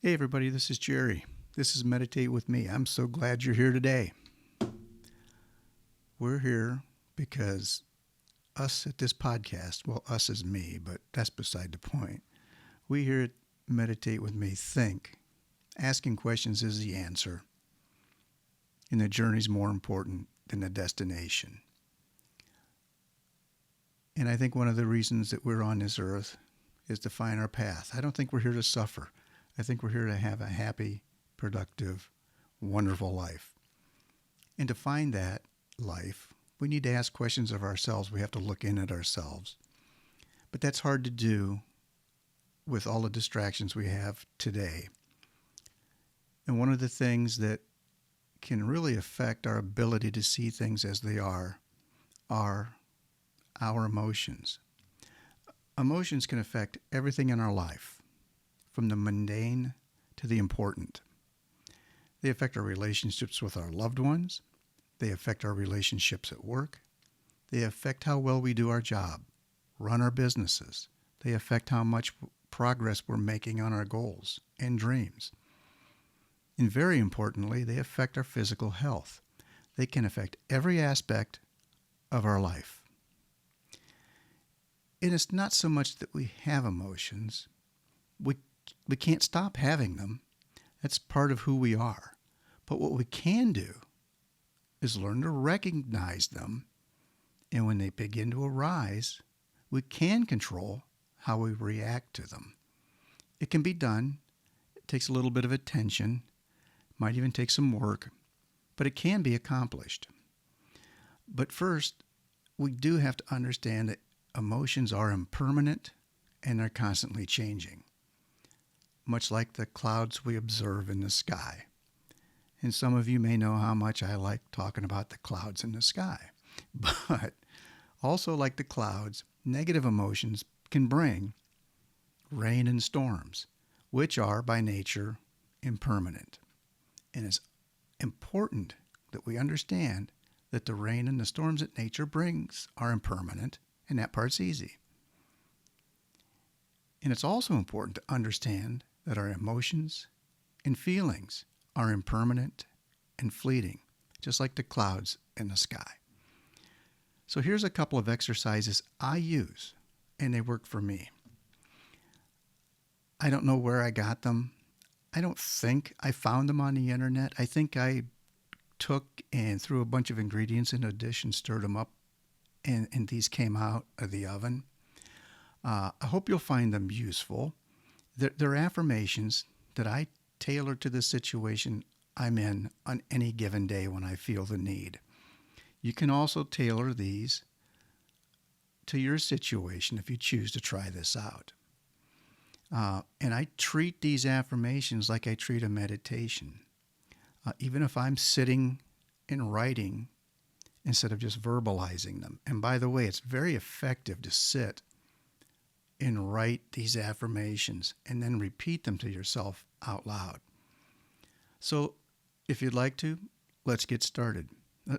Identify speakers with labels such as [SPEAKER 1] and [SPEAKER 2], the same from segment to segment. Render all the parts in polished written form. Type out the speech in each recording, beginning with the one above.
[SPEAKER 1] Hey, everybody, this is Jerry. This is Meditate with Me. I'm so glad you're here today. We're here because us at this podcast, well, us is me, but that's beside the point. We here at Meditate with Me think asking questions is the answer, and the journey's more important than the destination. And I think one of the reasons that we're on this earth is to find our path. I don't think we're here to suffer. I think we're here to have a happy, productive, wonderful life. And to find that life, we need to ask questions of ourselves. We have to look in at ourselves. But that's hard to do with all the distractions we have today. And one of the things that can really affect our ability to see things as they are our emotions. Emotions can affect everything in our life, from the mundane to the important. They affect our relationships with our loved ones. They affect our relationships at work. They affect how well we do our job, run our businesses. They affect how much progress we're making on our goals and dreams. And very importantly, they affect our physical health. They can affect every aspect of our life. And it's not so much that we have emotions. We can't stop having them. That's part of who we are. But what we can do is learn to recognize them. And when they begin to arise, we can control how we react to them. It can be done. It takes a little bit of attention, might even take some work, but it can be accomplished. But first, we do have to understand that emotions are impermanent and they're constantly changing, much like the clouds we observe in the sky. And some of you may know how much I like talking about the clouds in the sky. But also, like the clouds, negative emotions can bring rain and storms, which are by nature impermanent. And it's important that we understand that the rain and the storms that nature brings are impermanent, and that part's easy. And it's also important to understand that our emotions and feelings are impermanent and fleeting, just like the clouds in the sky. So here's a couple of exercises I use, and they work for me. I don't know where I got them. I don't think I found them on the internet. I think I took and threw a bunch of ingredients in a dish and stirred them up, and these came out of the oven. I hope you'll find them useful. They're affirmations that I tailor to the situation I'm in on any given day when I feel the need. You can also tailor these to your situation if you choose to try this out. And I treat these affirmations like I treat a meditation. Even if I'm sitting and writing instead of just verbalizing them. And by the way, it's very effective to sit and write these affirmations and then repeat them to yourself out loud. So if you'd like to, let's get started.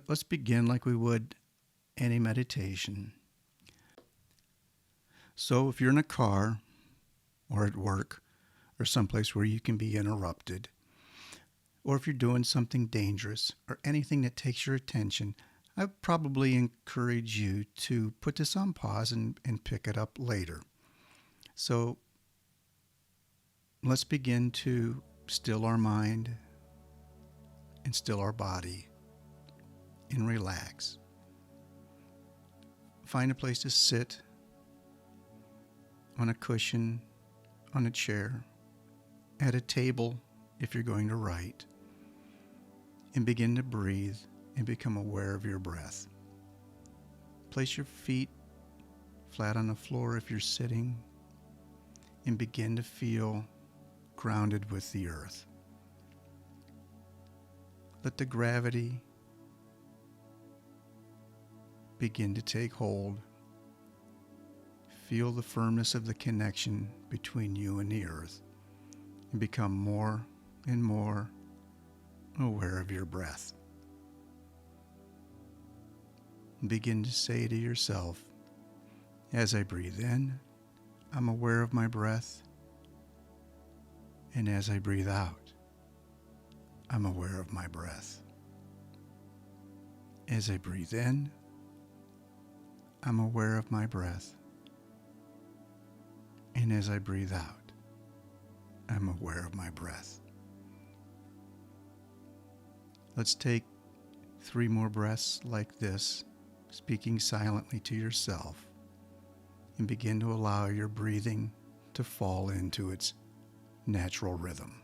[SPEAKER 1] Let's begin like we would any meditation. So if you're in a car or at work or someplace where you can be interrupted, or if you're doing something dangerous or anything that takes your attention, I would probably encourage you to put this on pause and pick it up later. So let's begin to still our mind and still our body and relax. Find a place to sit on a cushion, on a chair, at a table if you're going to write, and begin to breathe and become aware of your breath. Place your feet flat on the floor if you're sitting and begin to feel grounded with the earth. Let the gravity begin to take hold. Feel the firmness of the connection between you and the earth and become more and more aware of your breath. Begin to say to yourself, as I breathe in, I'm aware of my breath. And as I breathe out, I'm aware of my breath. As I breathe in, I'm aware of my breath. And as I breathe out, I'm aware of my breath. Let's take 3 more breaths like this, speaking silently to yourself, and begin to allow your breathing to fall into its natural rhythm.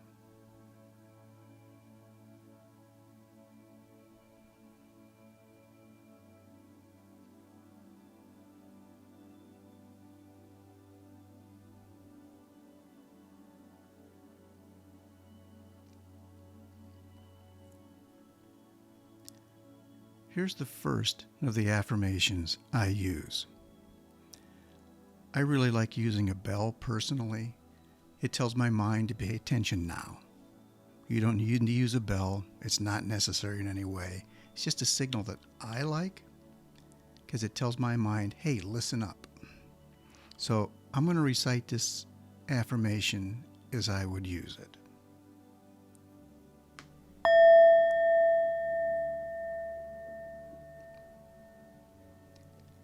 [SPEAKER 1] Here's the first of the affirmations I use. I really like using a bell personally. It tells my mind to pay attention now. You don't need to use a bell. It's not necessary in any way. It's just a signal that I like because it tells my mind, hey, listen up. So I'm going to recite this affirmation as I would use it.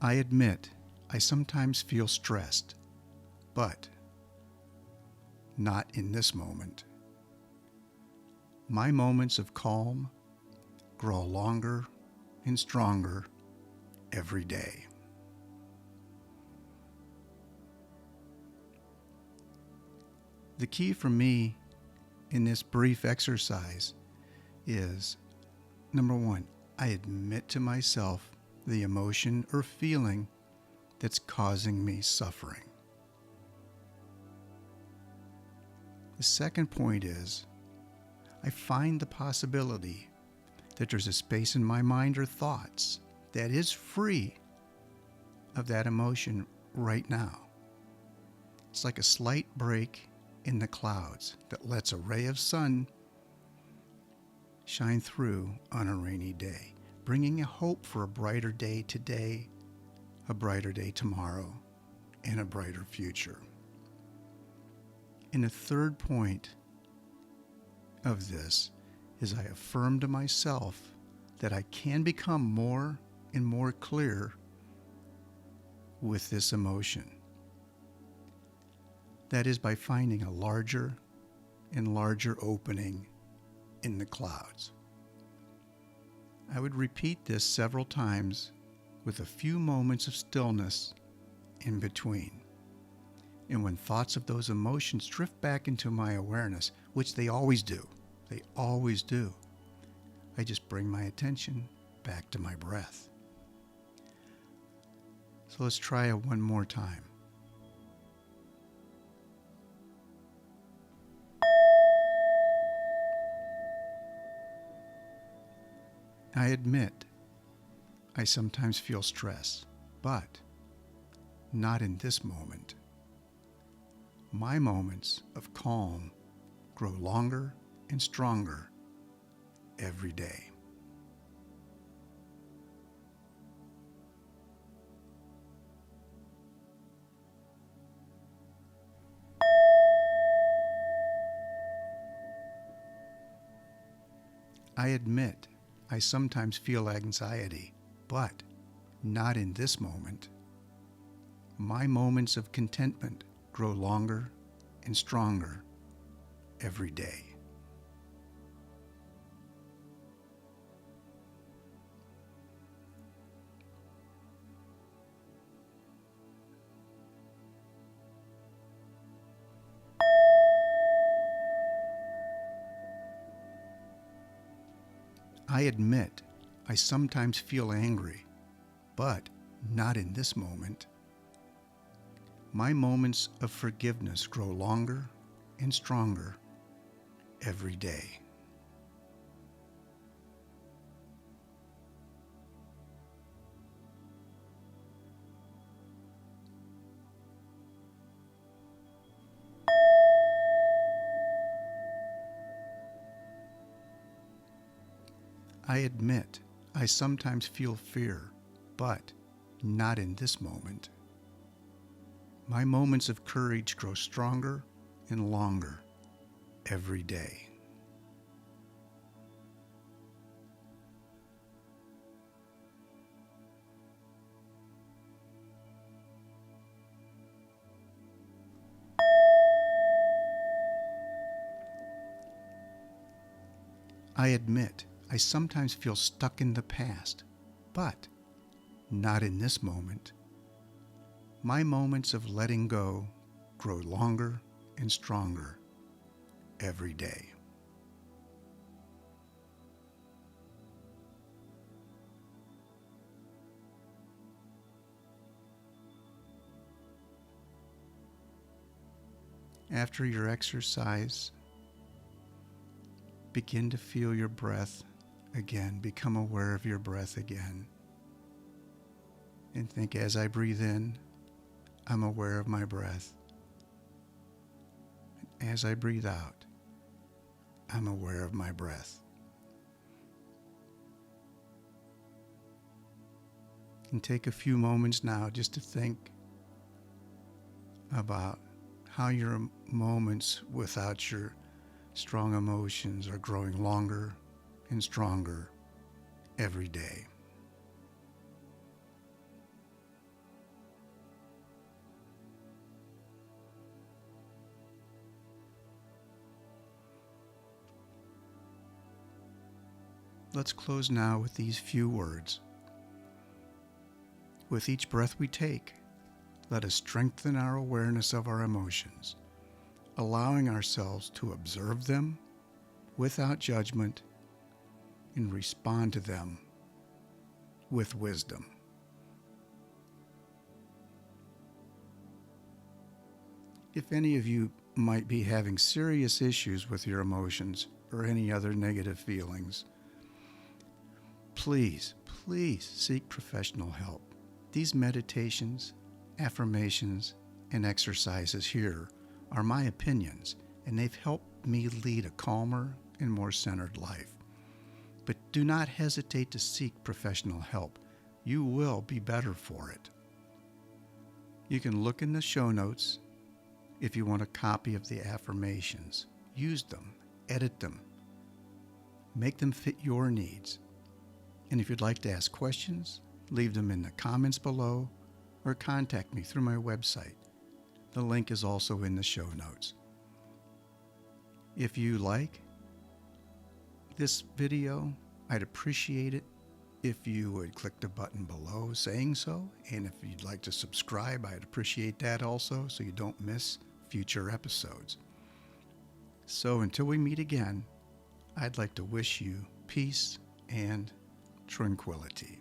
[SPEAKER 1] I admit I sometimes feel stressed, but not in this moment. My moments of calm grow longer and stronger every day. The key for me in this brief exercise is, number 1, I admit to myself the emotion or feeling that's causing me suffering. The second point is, I find the possibility that there's a space in my mind or thoughts that is free of that emotion right now. It's like a slight break in the clouds that lets a ray of sun shine through on a rainy day, bringing a hope for a brighter day today, a brighter day tomorrow, and a brighter future. And the third point of this is I affirm to myself that I can become more and more clear with this emotion. That is by finding a larger and larger opening in the clouds. I would repeat this several times with a few moments of stillness in between. And when thoughts of those emotions drift back into my awareness, which they always do, I just bring my attention back to my breath. So let's try it one more time. I admit I sometimes feel stress, but not in this moment. My moments of calm grow longer and stronger every day. I admit I sometimes feel anxiety, but not in this moment. My moments of contentment grow longer and stronger every day. I admit I sometimes feel angry, but not in this moment. My moments of forgiveness grow longer and stronger every day. I admit I sometimes feel fear, but not in this moment. My moments of courage grow stronger and longer every day. I admit I sometimes feel stuck in the past, but not in this moment. My moments of letting go grow longer and stronger every day. After your exercise, begin to feel your breath again. Become aware of your breath again. And think, as I breathe in, I'm aware of my breath. As I breathe out, I'm aware of my breath. And take a few moments now just to think about how your moments without your strong emotions are growing longer and stronger every day. Let's close now with these few words. With each breath we take, let us strengthen our awareness of our emotions, allowing ourselves to observe them without judgment and respond to them with wisdom. If any of you might be having serious issues with your emotions or any other negative feelings, please seek professional help. These meditations, affirmations, and exercises here are my opinions, and they've helped me lead a calmer and more centered life. But do not hesitate to seek professional help. You will be better for it. You can look in the show notes if you want a copy of the affirmations. Use them, edit them, make them fit your needs. And if you'd like to ask questions, leave them in the comments below or contact me through my website. The link is also in the show notes. If you like this video, I'd appreciate it if you would click the button below saying so. And if you'd like to subscribe, I'd appreciate that also so you don't miss future episodes. So until we meet again, I'd like to wish you peace and tranquility.